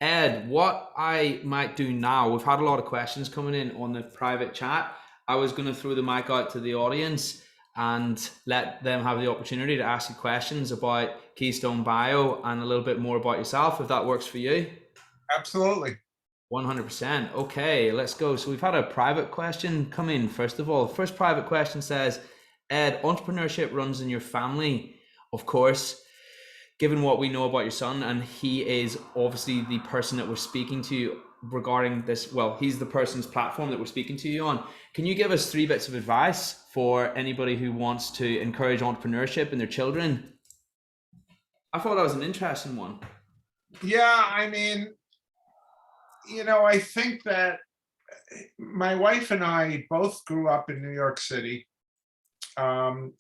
Ed, what I might do now, we've had a lot of questions coming in on the private chat. I was going to throw the mic out to the audience and let them have the opportunity to ask you questions about Keystone Bio and a little bit more about yourself, if that works for you. Absolutely. 100%. Okay, let's go. So we've had a private question come in. First of all, the first private question says, Ed, entrepreneurship runs in your family, of course. Given what we know about your son, and he is obviously the person that we're speaking to regarding this, well, he's the person's platform that we're speaking to you on. Can you give us three bits of advice for anybody who wants to encourage entrepreneurship in their children? I thought that was an interesting one. Yeah, I think that my wife and I both grew up in New York City. Um,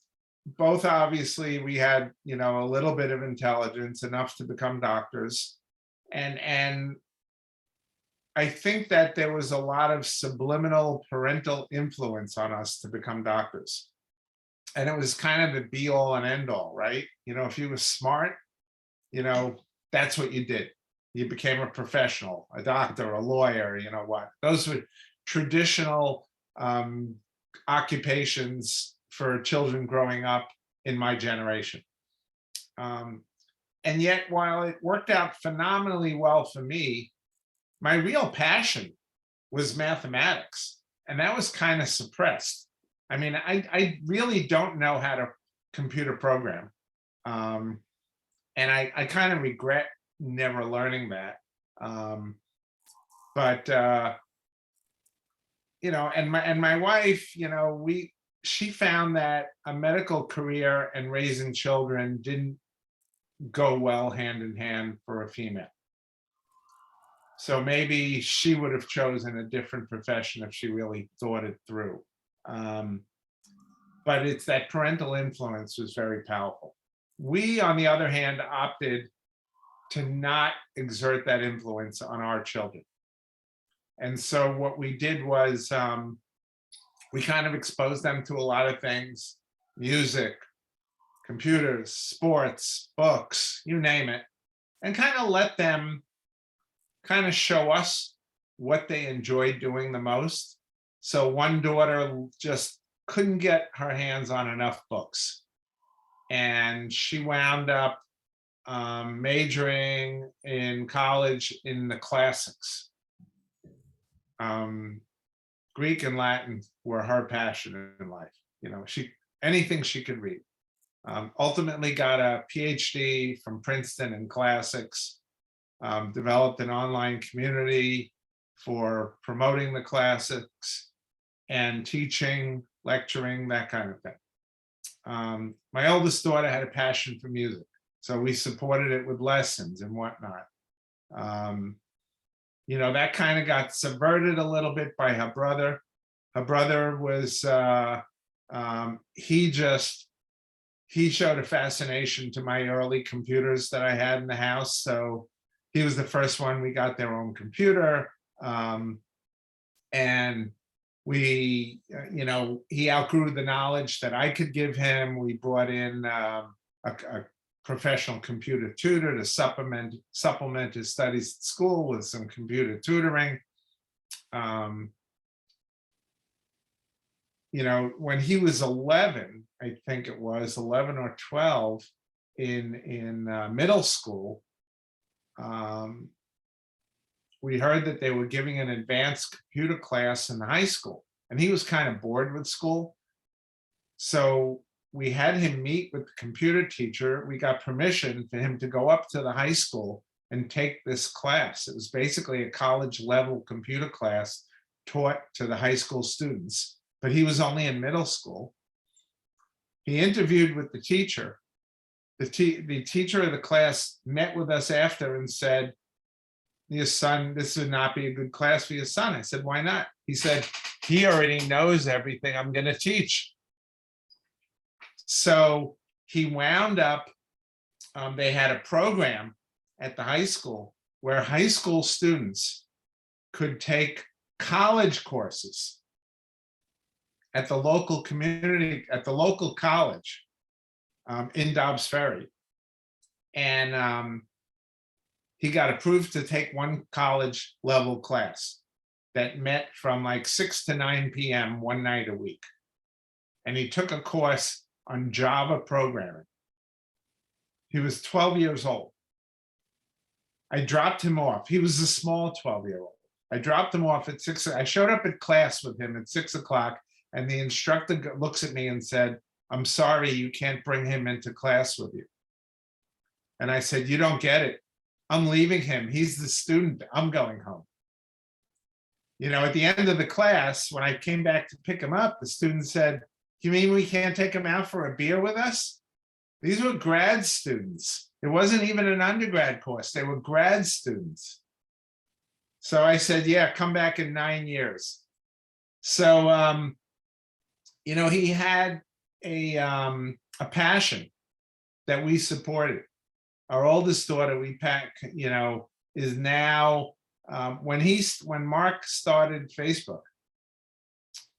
Both obviously we had, a little bit of intelligence, enough to become doctors. And I think that there was a lot of subliminal parental influence on us to become doctors. And it was kind of the be all and end all, right? If you were smart, you know, that's what you did. You became a professional, a doctor, a lawyer, what? Those were traditional occupations for children growing up in my generation. Um, and yet, while it worked out phenomenally well for me, my real passion was mathematics, and that was kind of suppressed. I really don't know how to computer program. Um, and I kind of regret never learning that. Um, but and my wife, she found that a medical career and raising children didn't go well hand in hand for a female. So maybe she would have chosen a different profession if she really thought it through. Um, but it's that parental influence was very powerful. We, on the other hand, opted to not exert that influence on our children. And so what we did was we kind of exposed them to a lot of things: music, computers, sports, books, you name it, and kind of let them kind of show us what they enjoyed doing the most. So one daughter just couldn't get her hands on enough books, and she wound up majoring in college in the classics. Um, Greek and Latin were her passion in life. She anything she could read. Ultimately got a PhD from Princeton in classics, developed an online community for promoting the classics and teaching, lecturing, that kind of thing. My oldest daughter had a passion for music, so we supported it with lessons and whatnot. That kind of got subverted a little bit by her brother. Her brother was he showed a fascination to my early computers that I had in the house. So he was the first one. We got their own computer. And he outgrew the knowledge that I could give him. We brought in a professional computer tutor to supplement his studies at school with some computer tutoring. When he was 11, I think it was 11 or 12 in middle school, we heard that they were giving an advanced computer class in high school, and he was kind of bored with school. So we had him meet with the computer teacher. We got permission for him to go up to the high school and take this class. It was basically a college level computer class taught to the high school students, but he was only in middle school. He interviewed with the teacher. The teacher of the class met with us after and said, "Your son, this would not be a good class for your son." I said, "Why not?" He said, "He already knows everything I'm going to teach." So he wound up, they had a program at the high school where high school students could take college courses at the local community, at the local college in Dobbs Ferry. And he got approved to take one college level class that met from like 6 to 9 p.m. one night a week. And he took a course on Java programming. He was 12 years old. I dropped him off. He was a small 12-year-old. I dropped him off at 6. I showed up at class with him at 6 o'clock, and the instructor looks at me and said, "I'm sorry, you can't bring him into class with you." And I said, "You don't get it. I'm leaving him. He's the student. I'm going home." At the end of the class, when I came back to pick him up, the student said, "You mean we can't take him out for a beer with us?" These were grad students. It wasn't even an undergrad course. They were grad students. So I said, "Yeah, come back in 9 years." So, he had a passion that we supported. Our oldest daughter, is now, when Mark started Facebook,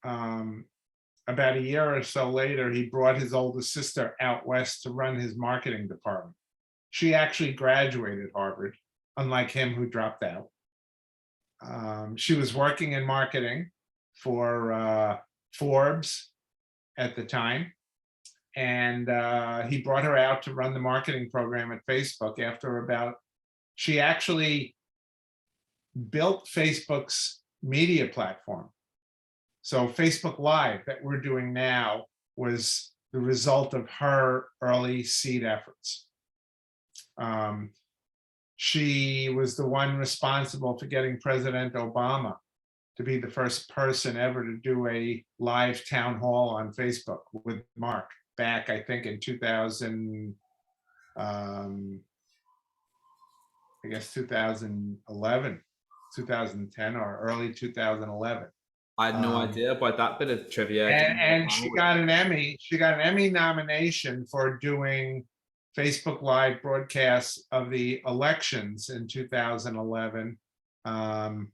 about a year or so later, he brought his oldest sister out west to run his marketing department. She actually graduated Harvard, unlike him who dropped out. She was working in marketing for Forbes at the time. And he brought her out to run the marketing program at Facebook she actually built Facebook's media platform. So Facebook Live that we're doing now was the result of her early seed efforts. She was the one responsible for getting President Obama to be the first person ever to do a live town hall on Facebook with Mark back, I think, in 2000, I guess 2011, 2010, or early 2011. I had no idea about that bit of trivia. And she got an Emmy. She got an Emmy nomination for doing Facebook Live broadcasts of the elections in 2011, the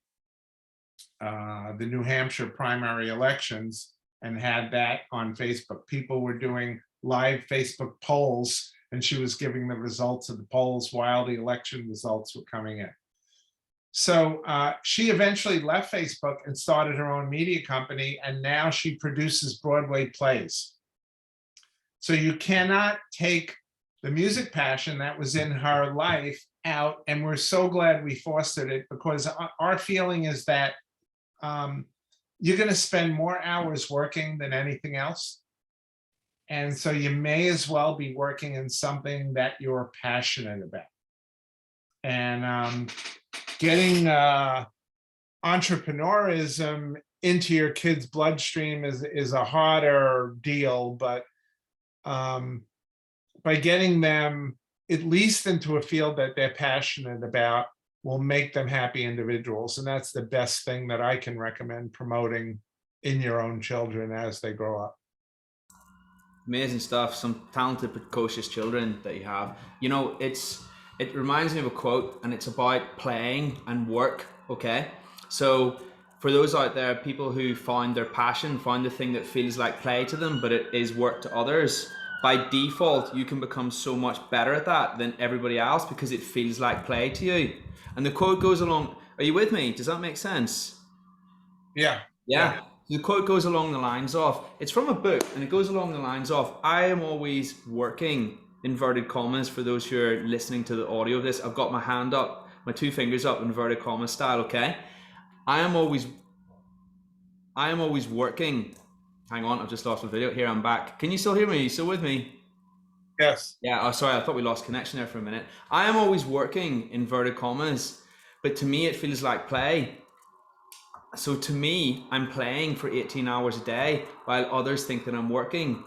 New Hampshire primary elections, and had that on Facebook. People were doing live Facebook polls, and she was giving the results of the polls while the election results were coming in. So she eventually left Facebook and started her own media company, and now she produces Broadway plays. So you cannot take the music passion that was in her life out, and we're so glad we fostered it, because our feeling is that you're going to spend more hours working than anything else. And so you may as well be working in something that you're passionate about. And getting entrepreneurism into your kids' bloodstream is a harder deal, but by getting them at least into a field that they're passionate about will make them happy individuals. And that's the best thing that I can recommend promoting in your own children as they grow up. Amazing stuff. Some talented, precocious children that you have. It reminds me of a quote, and it's about playing and work. Okay. So for those out there, people who find their passion, find the thing that feels like play to them, but it is work to others, by default, you can become so much better at that than everybody else because it feels like play to you. And the quote goes along, are you with me? Does that make sense? Yeah. Yeah. The quote goes along the lines of, it's from a book, and it goes along the lines of, I am always working, inverted commas, for those who are listening to the audio of this. I've got my hand up, my two fingers up, inverted commas style, okay? I am always working. Hang on, I've just lost the video. Here, I'm back. Can you still hear me? Are you still with me? Yes. Yeah, oh, sorry, I thought we lost connection there for a minute. I am always working, inverted commas, but to me it feels like play. So to me, I'm playing for 18 hours a day while others think that I'm working.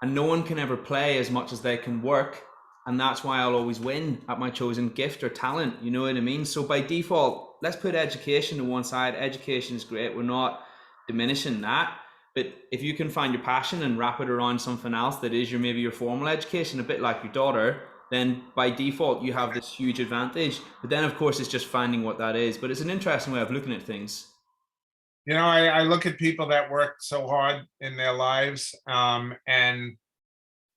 And no one can ever play as much as they can work. And that's why I'll always win at my chosen gift or talent. You know what I mean? So by default, let's put education to one side. Education is great. We're not diminishing that. But if you can find your passion and wrap it around something else that is maybe your formal education, a bit like your daughter, then by default, you have this huge advantage. But then, of course, it's just finding what that is. But it's an interesting way of looking at things. I look at people that work so hard in their lives, and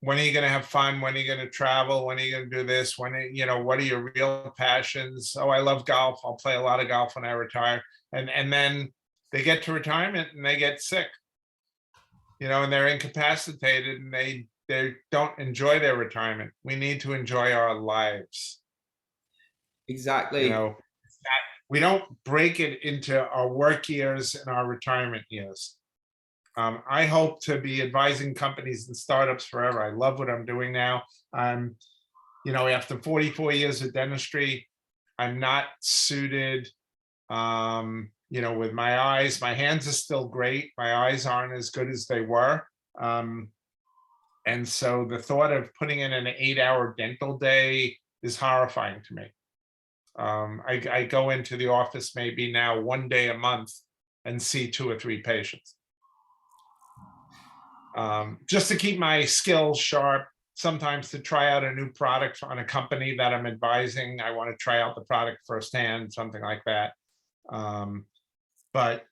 when are you going to have fun? When are you going to travel? When are you going to do this? What are your real passions? Oh, I love golf. I'll play a lot of golf when I retire. And then they get to retirement and they get sick, and they're incapacitated and they don't enjoy their retirement. We need to enjoy our lives. Exactly. We don't break it into our work years and our retirement years. I hope to be advising companies and startups forever. I love what I'm doing now. After 44 years of dentistry, I'm not suited, with my eyes. My hands are still great. My eyes aren't as good as they were. And so the thought of putting in an 8-hour dental day is horrifying to me. I go into the office maybe now 1 day a month and see 2 or 3 patients. Just to keep my skills sharp, sometimes to try out a new product on a company that I'm advising. I want to try out the product firsthand, something like that. But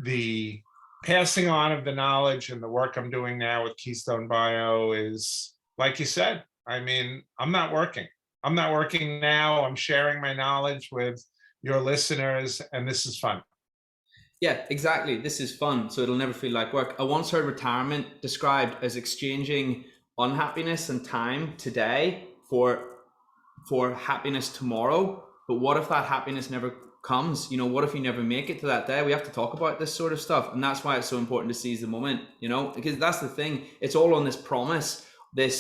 the passing on of the knowledge and the work I'm doing now with Keystone Bio is, like you said, I mean, I'm not working now. I'm sharing my knowledge with your listeners, and this is fun. Yeah, exactly. This is fun, so it'll never feel like work. I once heard retirement described as exchanging unhappiness and time today for happiness tomorrow. But what if that happiness never comes? What if you never make it to that day? We have to talk about this sort of stuff, and that's why it's so important to seize the moment. Because that's the thing. It's all on this promise that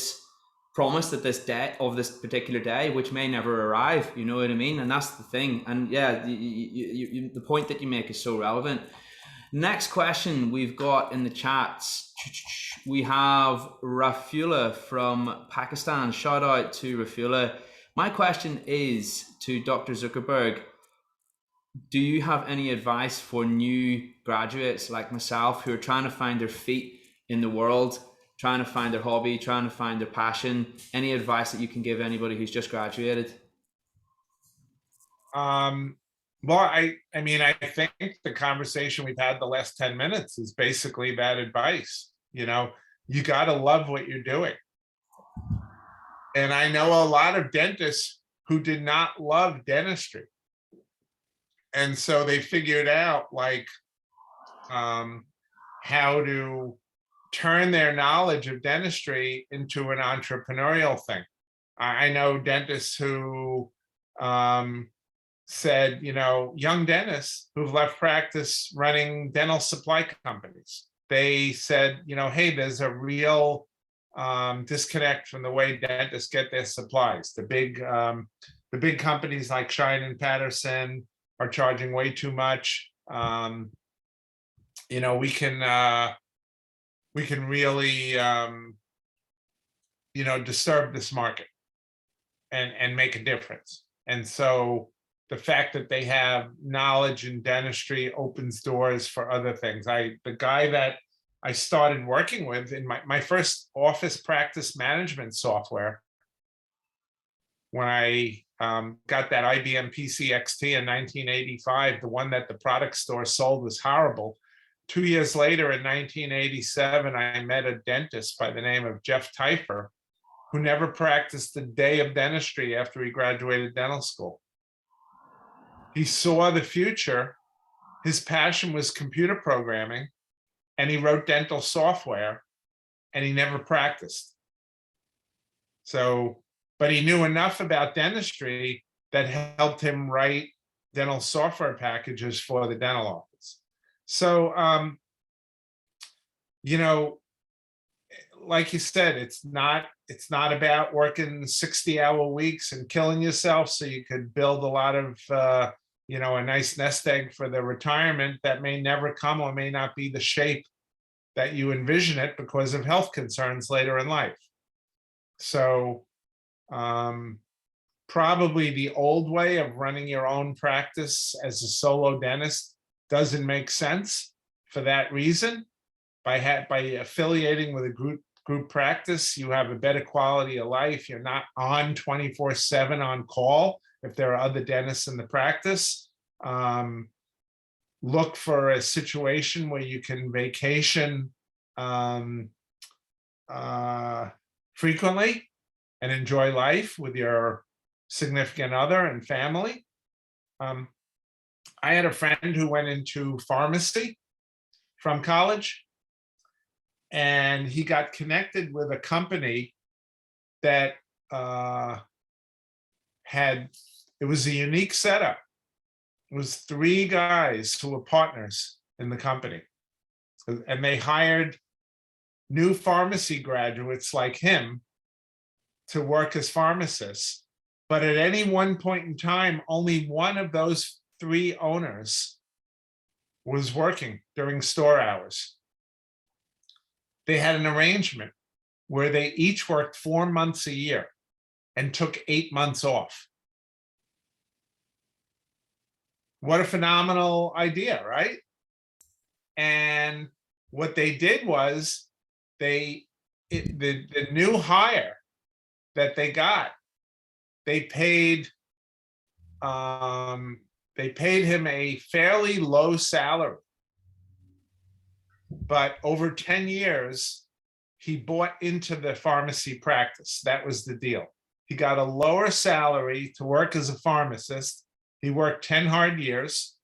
this particular day, which may never arrive, you know what I mean? And that's the thing. And yeah, the point that you make is so relevant. Next question we've got in the chats. We have Rafula from Pakistan. Shout out to Rafula. My question is to Dr. Zuckerberg. Do you have any advice for new graduates like myself who are trying to find their feet in the world, trying to find their hobby, trying to find their passion? Any advice that you can give anybody who's just graduated? Well, I think the conversation we've had the last 10 minutes is basically that advice. You got to love what you're doing. And I know a lot of dentists who did not love dentistry. And so they figured out how to turn their knowledge of dentistry into an entrepreneurial thing. I know dentists who said, young dentists who've left practice running dental supply companies. They said, hey, there's a real disconnect from the way dentists get their supplies. The big companies like Shine and Patterson are charging way too much. We can really, disturb this market and make a difference. And so the fact that they have knowledge in dentistry opens doors for other things. The guy that I started working with in my first office practice management software, when I got that IBM PCXT in 1985, the one that the product store sold was horrible. 2 years later, in 1987, I met a dentist by the name of Jeff Teifer, who never practiced a day of dentistry after he graduated dental school. He saw the future. His passion was computer programming, and he wrote dental software, and he never practiced. But he knew enough about dentistry that helped him write dental software packages for the dental office. So, like you said, it's not about working 60-hour weeks and killing yourself so you could build a lot of, a nice nest egg for the retirement that may never come or may not be the shape that you envision it because of health concerns later in life. So, probably the old way of running your own practice as a solo dentist doesn't make sense for that reason. By affiliating with a group practice, you have a better quality of life. You're not on 24/7 on call if there are other dentists in the practice. Look for a situation where you can vacation frequently and enjoy life with your significant other and family. Um, I had a friend who went into pharmacy from college, and he got connected with a company that uh, had, it was a unique setup. It was three guys who were partners in the company, and they hired new pharmacy graduates like him to work as pharmacists. But at any one point in time, only one of those three owners was working during store hours. They had an arrangement where they each worked 4 months a year and took 8 months off. What a phenomenal idea, right? And what they did was the new hire that they got, they paid him a fairly low salary, but over 10 years he bought into the pharmacy practice. That was the deal. He got a lower salary to work as a pharmacist. He worked 10 hard years,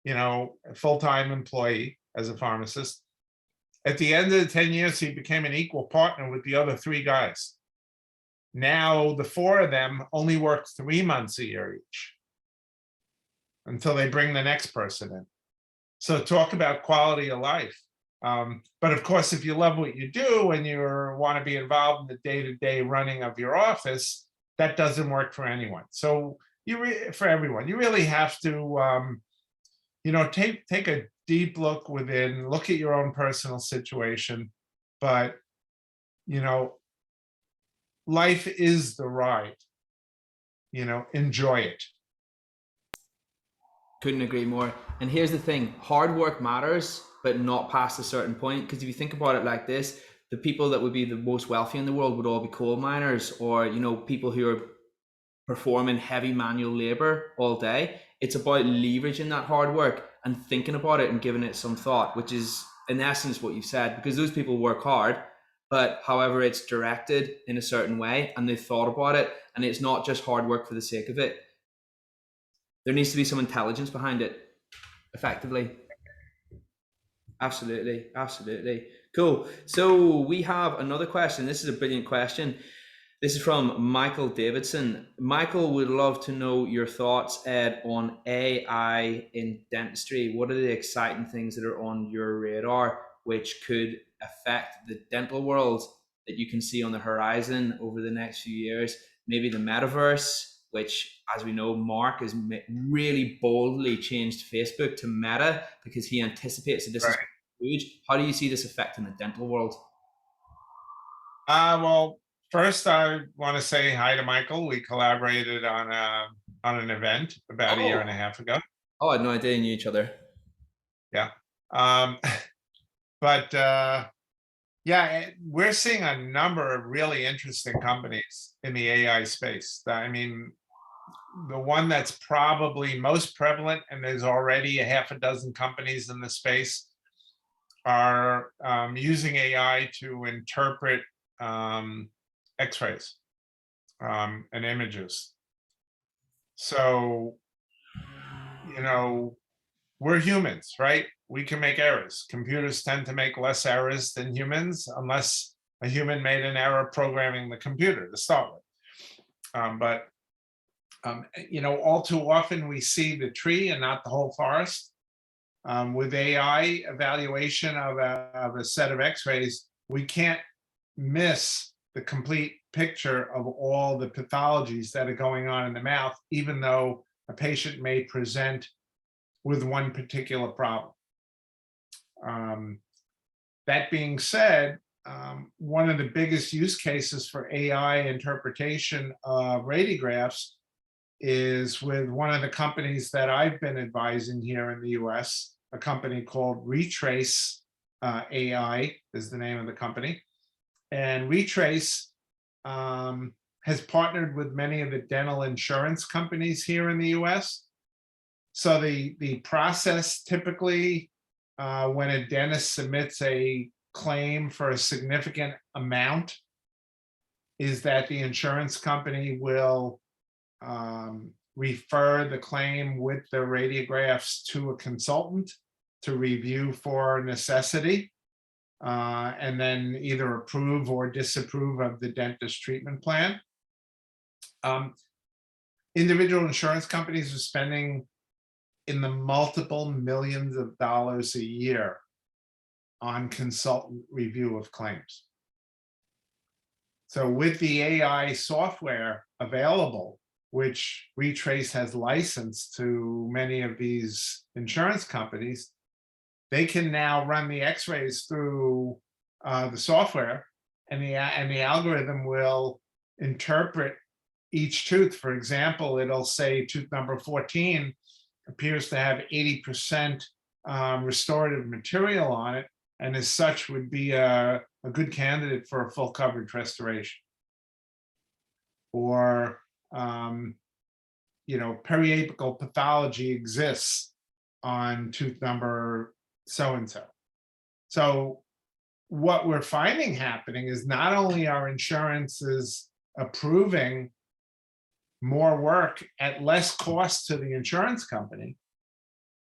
a full-time employee as a pharmacist. At the end of the 10 years, he became an equal partner with the other three guys. Now the four of them only work 3 months a year each until they bring the next person in. So talk about quality of life. But of course, if you love what you do and you want to be involved in the day-to-day running of your office, that doesn't work for anyone. So for everyone, you really have to, take a deep look within, look at your own personal situation. But, life is the ride, enjoy it. Couldn't agree more. And here's the thing, hard work matters, but not past a certain point. Because if you think about it like this, the people that would be the most wealthy in the world would all be coal miners, or people who are performing heavy manual labor all day. It's about leveraging that hard work and thinking about it and giving it some thought, which is in essence what you've said, because those people work hard, but however it's directed in a certain way and they've thought about it, and it's not just hard work for the sake of it. There needs to be some intelligence behind it, effectively. Absolutely, absolutely. Cool. So we have another question. This is a brilliant question. This is from Michael Davidson. Michael would love to know your thoughts, Ed, on AI in dentistry. What are the exciting things that are on your radar which could affect the dental world that you can see on the horizon over the next few years? Maybe the metaverse, which, as we know, Mark has really boldly changed Facebook to Meta because he anticipates that this is huge. How do you see this affecting the dental world? Well, first I want to say hi to Michael. We collaborated on an event about a year and a half ago. Oh, I had no idea you knew each other. Yeah. But yeah, we're seeing a number of really interesting companies in the AI space. I mean, the one that's probably most prevalent, and there's already a half a dozen companies in the space, are using AI to interpret X-rays and images. So, we're humans, right? We can make errors. Computers tend to make less errors than humans, unless a human made an error programming the computer to start with. But all too often we see the tree and not the whole forest. With AI evaluation of a set of X-rays, we can't miss the complete picture of all the pathologies that are going on in the mouth, even though a patient may present with one particular problem. That being said, one of the biggest use cases for AI interpretation of radiographs is with one of the companies that I've been advising here in the US, a company called Retrace AI is the name of the company. And Retrace has partnered with many of the dental insurance companies here in the US. So the process typically when a dentist submits a claim for a significant amount is that the insurance company will refer the claim with the radiographs to a consultant to review for necessity, and then either approve or disapprove of the dentist treatment plan. Individual insurance companies are spending in the multiple millions of dollars a year on consultant review of claims. So with the AI software available, which Retrace has licensed to many of these insurance companies, they can now run the x-rays through the software, and the algorithm will interpret each tooth. For example, it'll say tooth number 14 appears to have 80% restorative material on it, and as such would be a good candidate for a full coverage restoration. Or periapical pathology exists on tooth number so-and-so. So what we're finding happening is not only are insurances approving more work at less cost to the insurance company,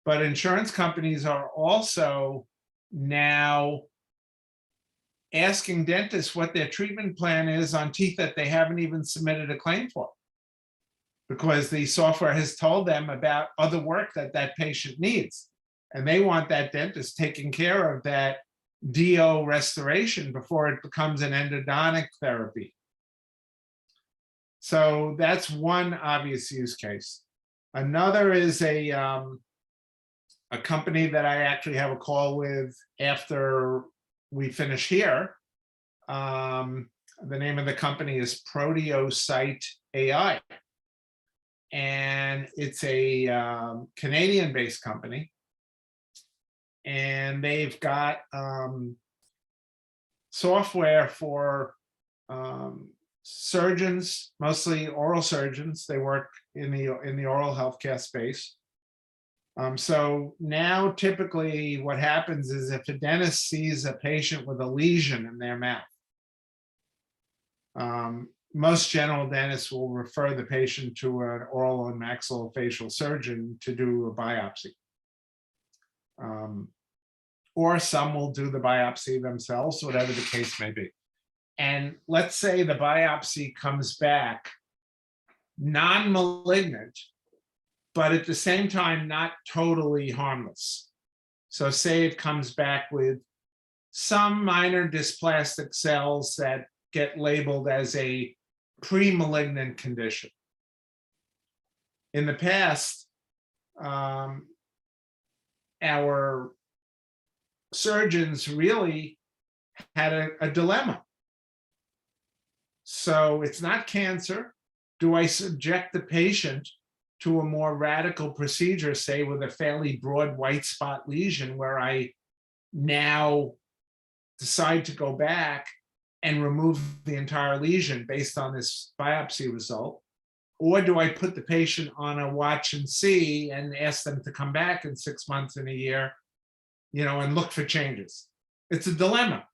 but insurance companies are also now asking dentists what their treatment plan is on teeth that they haven't even submitted a claim for, because the software has told them about other work that that patient needs. And they want that dentist taking care of that DO restoration before it becomes an endodontic therapy. So that's one obvious use case. Another is a company that I actually have a call with after we finish here. The name of the company is Proteocyte AI. And it's a Canadian-based company. And they've got software for surgeons, mostly oral surgeons. They work in the oral healthcare space. So now typically what happens is if a dentist sees a patient with a lesion in their mouth, most general dentists will refer the patient to an oral and maxillofacial surgeon to do a biopsy. Or some will do the biopsy themselves, whatever the case may be. And let's say the biopsy comes back non-malignant, but at the same time, not totally harmless. So say it comes back with some minor dysplastic cells that get labeled as a pre-malignant condition. In the past, our surgeons really had a dilemma. So it's not cancer. Do I subject the patient to a more radical procedure, say with a fairly broad white spot lesion, where I now decide to go back and remove the entire lesion based on this biopsy result? Or do I put the patient on a watch and see and ask them to come back in 6 months and a year, and look for changes? It's a dilemma.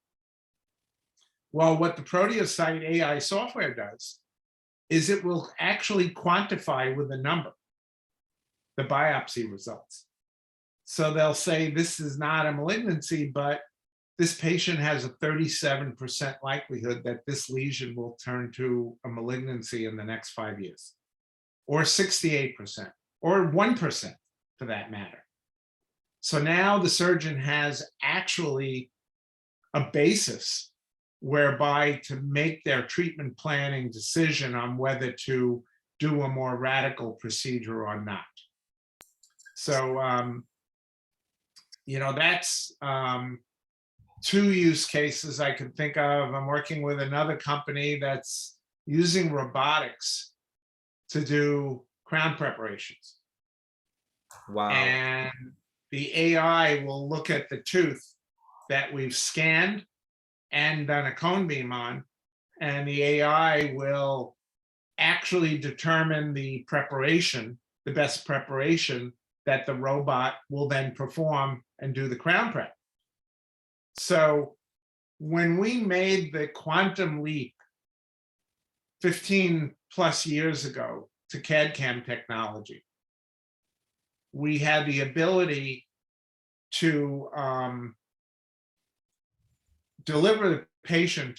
Well, what the Proteocyte AI software does is it will actually quantify with a number the biopsy results. So they'll say this is not a malignancy, but this patient has a 37% likelihood that this lesion will turn to a malignancy in the next 5 years, or 68%, or 1% for that matter. So now the surgeon has actually a basis whereby to make their treatment planning decision on whether to do a more radical procedure or not. So, that's two use cases I can think of. I'm working with another company that's using robotics to do crown preparations. Wow. And the AI will look at the tooth that we've scanned and done a cone beam on, and the AI will actually determine the preparation, the best preparation that the robot will then perform and do the crown prep. So when we made the quantum leap 15 plus years ago to CAD/CAM technology, we had the ability to deliver the patient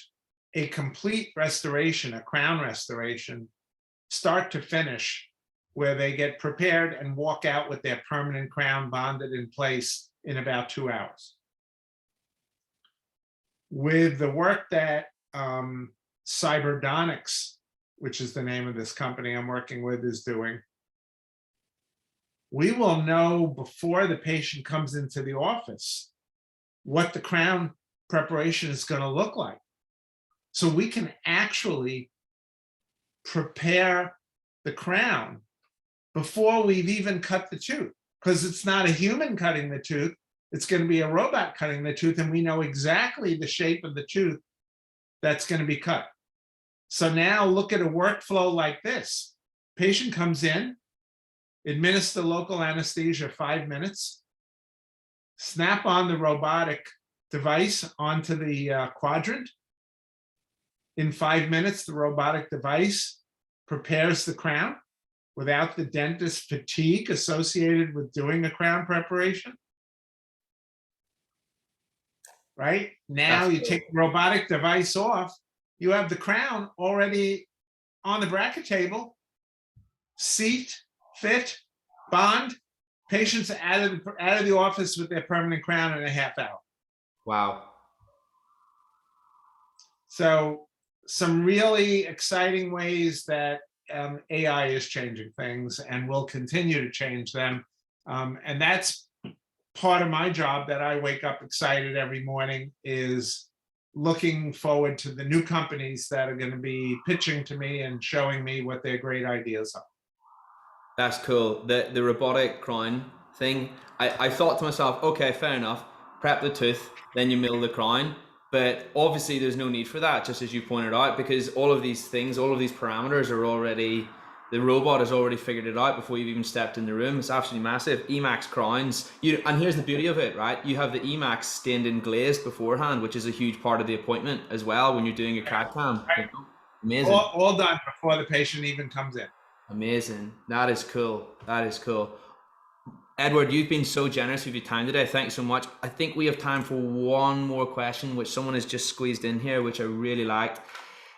a complete restoration, a crown restoration, start to finish, where they get prepared and walk out with their permanent crown bonded in place in about 2 hours. With the work that Cyberdonics, which is the name of this company I'm working with, is doing, we will know before the patient comes into the office what the crown preparation is going to look like. So we can actually prepare the crown before we've even cut the tooth, because it's not a human cutting the tooth, it's going to be a robot cutting the tooth, and we know exactly the shape of the tooth that's going to be cut. So now look at a workflow like this. Patient comes in, administer local anesthesia 5 minutes, snap on the robotic device onto the quadrant. In 5 minutes, the robotic device prepares the crown without the dentist fatigue associated with doing a crown preparation. Right? Now you take the robotic device off, you have the crown already on the bracket table, seat, fit, bond, patients out of the office with their permanent crown in a half hour. Wow. So some really exciting ways that AI is changing things and will continue to change them. And that's part of my job, that I wake up excited every morning, is looking forward to the new companies that are going to be pitching to me and showing me what their great ideas are. That's cool. The robotic crown thing, I thought to myself, okay, fair enough, prep the tooth, then you mill the crown. But obviously there's no need for that, just as you pointed out, because all of these things, all of these parameters are already, the robot has already figured it out before you've even stepped in the room. It's absolutely massive. Emax crowns, and here's the beauty of it, right? You have the Emax stained and glazed beforehand, which is a huge part of the appointment as well when you're doing a CAD/CAM. Right. Amazing. All done before the patient even comes in. Amazing. That is cool. That is cool. Edward, you've been so generous with your time today. Thanks so much. I think we have time for one more question, which someone has just squeezed in here, which I really liked.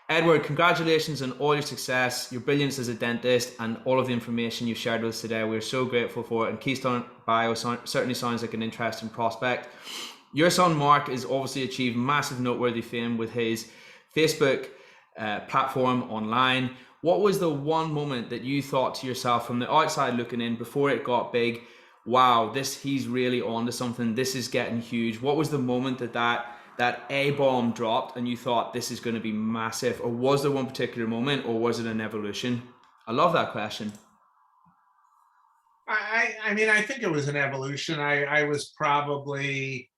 Edward, congratulations on all your success, your brilliance as a dentist, and all of the information you've shared with us today. We're so grateful for it. And Keystone Bio certainly sounds like an interesting prospect. Your son, Mark, has obviously achieved massive noteworthy fame with his Facebook platform online. What was the one moment that you thought to yourself from the outside looking in before it got big, wow, he's really on to something, this is getting huge? What was the moment that A-bomb dropped and you thought this is going to be massive? Or was there one particular moment, or was it an evolution? I love that question. I mean, I think it was an evolution. I was probably,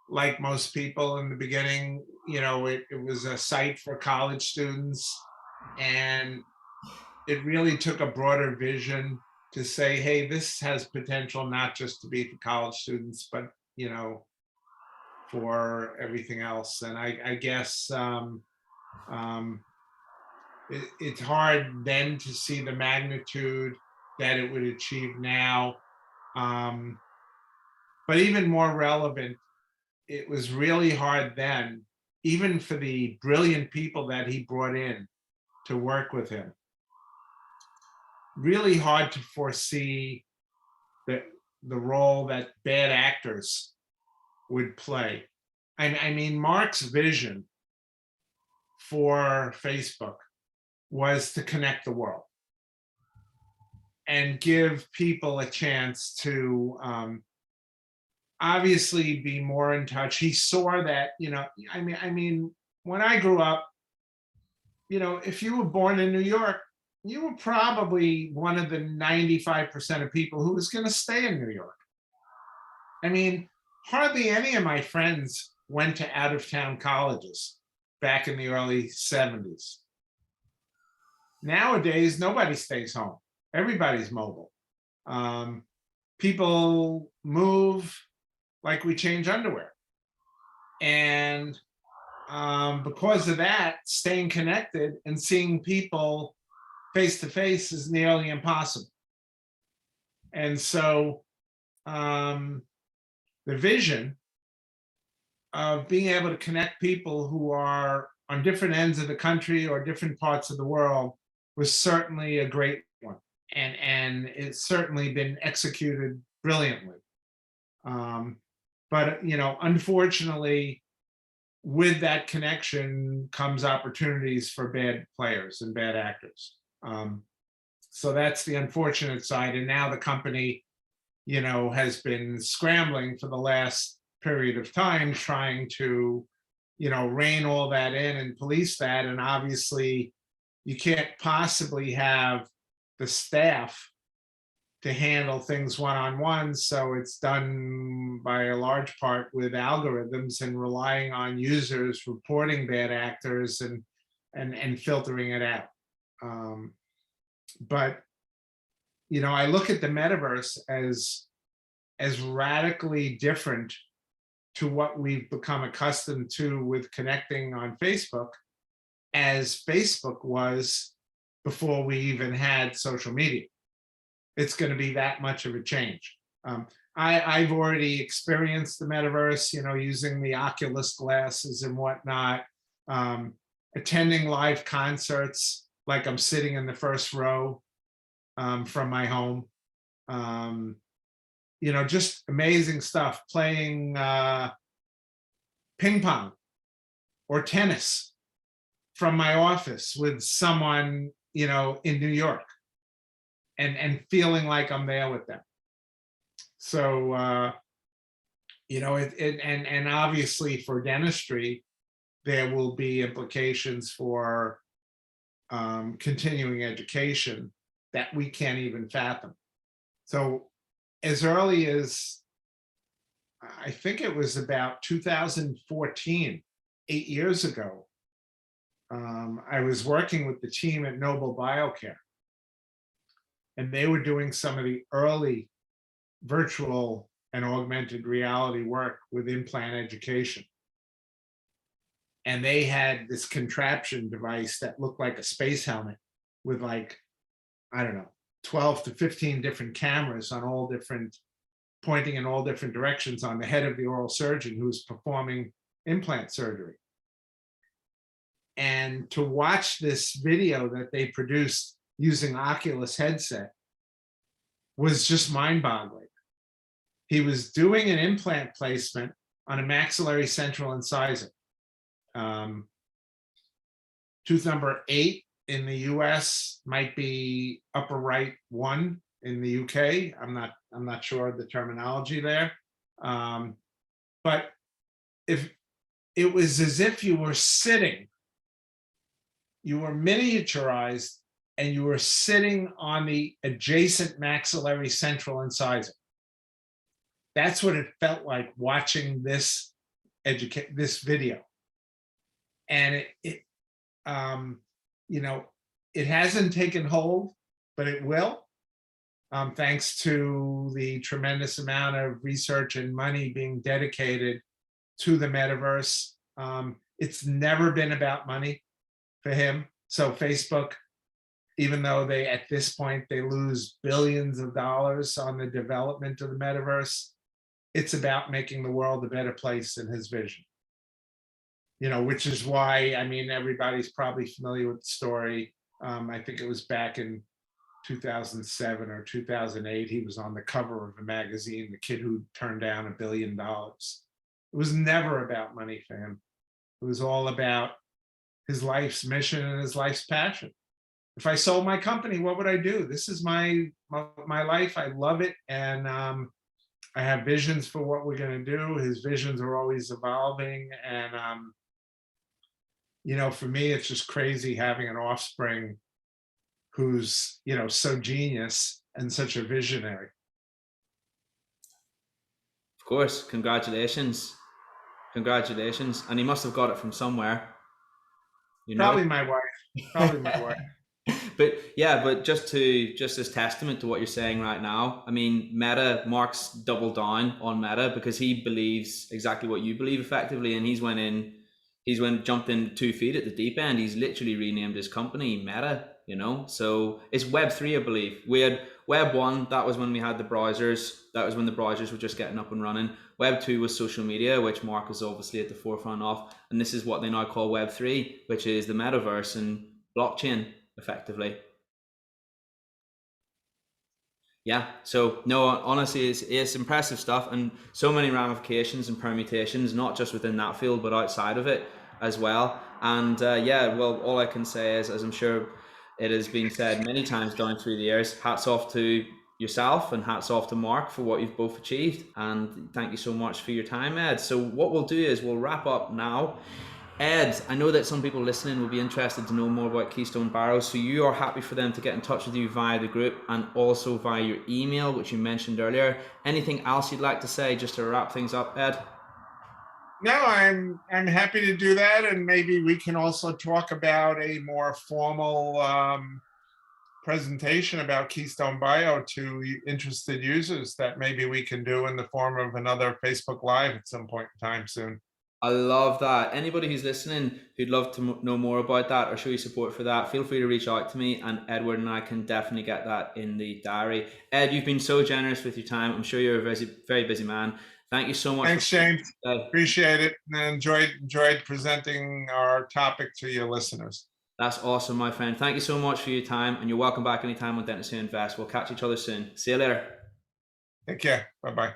like most people in the beginning, it was a site for college students, and it really took a broader vision to say, hey, this has potential not just to be for college students, but for everything else. And I guess it's hard then to see the magnitude that it would achieve now. But even more relevant, it was really hard then, even for the brilliant people that he brought in to work with him, really hard to foresee the role that bad actors would play. I mean, Mark's vision for Facebook was to connect the world and give people a chance to obviously be more in touch. He saw that, I mean, when I grew up, if you were born in New York, you were probably one of the 95% of people who was going to stay in New York. I mean, hardly any of my friends went to out-of-town colleges back in the early 70s. Nowadays, nobody stays home. Everybody's mobile. People move like we change underwear. And because of that, staying connected and seeing people face to face is nearly impossible. And so the vision of being able to connect people who are on different ends of the country or different parts of the world was certainly a great one. And it's certainly been executed brilliantly. But, you know, unfortunately, with that connection comes opportunities for bad players and bad actors. So that's the unfortunate side. And now the company, you know, has been scrambling for the last period of time, trying to, you know, rein all that in and police that. And obviously, you can't possibly have the staff to handle things one-on-one. So it's done by a large part with algorithms and relying on users reporting bad actors and filtering it out. But, you know, I look at the metaverse as radically different to what we've become accustomed to with connecting on Facebook as Facebook was before we even had social media. It's going to be that much of a change. I've already experienced the metaverse, you know, using the Oculus glasses and whatnot, attending live concerts like I'm sitting in the first row from my home. You know, just amazing stuff, playing ping pong or tennis from my office with someone, you know, in New York. And feeling like I'm there with them. So, you know, and obviously for dentistry, there will be implications for continuing education that we can't even fathom. So as early as, I think it was about 2014, 8 years ago, I was working with the team at Noble Biocare. And they were doing some of the early virtual and augmented reality work with implant education. And they had this contraption device that looked like a space helmet with, like, I don't know, 12 to 15 different cameras on all different, pointing in all different directions on the head of the oral surgeon who's performing implant surgery. And to watch this video that they produced using Oculus headset was just mind-boggling. He was doing an implant placement on a maxillary central incisor. Tooth number 8 in the US might be upper right 1 in the UK. I'm not sure of the terminology there. But if it was as if you were sitting, you were miniaturized and you were sitting on the adjacent maxillary central incisor. That's what it felt like watching this video. And it you know, it hasn't taken hold, but it will, thanks to the tremendous amount of research and money being dedicated to the metaverse. It's never been about money for him. So Facebook, even though they, at this point, they lose billions of dollars on the development of the metaverse, it's about making the world a better place in his vision. You know, which is why, I mean, everybody's probably familiar with the story. I think it was back in 2007 or 2008, he was on the cover of a magazine, the kid who turned down $1 billion. It was never about money for him. It was all about his life's mission and his life's passion. If I sold my company, what would I do? This is my life. I love it. And I have visions for what we're going to do. His visions are always evolving. And, you know, for me, it's just crazy having an offspring who's, you know, so genius and such a visionary. Of course, congratulations. Congratulations. And he must have got it from somewhere. You know? Probably my wife. Probably my wife. But yeah, but just as testament to what you're saying right now, I mean, Mark's doubled down on Meta because he believes exactly what you believe effectively, and he's went in He's went jumped in 2 feet at the deep end. He's literally renamed his company Meta, you know. So it's Web3, I believe. We had Web 1, that was when we had the browsers. That was when the browsers were just getting up and running. Web 2 was social media, which Mark was obviously at the forefront of. And this is what they now call Web 3, which is the metaverse and blockchain, effectively. Yeah, so no, honestly, it's impressive stuff, and so many ramifications and permutations, not just within that field, but outside of it as well. And yeah, well, all I can say is, as I'm sure it has been said many times down through the years, hats off to yourself and hats off to Mark for what you've both achieved. And thank you so much for your time, Ed. So what we'll do is we'll wrap up now. Ed, I know that some people listening will be interested to know more about Keystone Barrows, so you are happy for them to get in touch with you via the group and also via your email, which you mentioned earlier. Anything else you'd like to say just to wrap things up, Ed? No, I'm happy to do that, and maybe we can also talk about a more formal presentation about Keystone Bio to interested users that maybe we can do in the form of another Facebook Live at some point in time soon. I love that. Anybody who's listening who'd love to know more about that or show you support for that, feel free to reach out to me, and Edward and I can definitely get that in the diary. Ed, you've been so generous with your time. I'm sure you're a very busy man. Thank you so much. Thanks, Shane. Appreciate it, and enjoyed presenting our topic to your listeners. That's awesome, my friend. Thank you so much for your time, and you're welcome back anytime on Dentistry Invest. We'll catch each other soon. See you later. Take care. Bye-bye.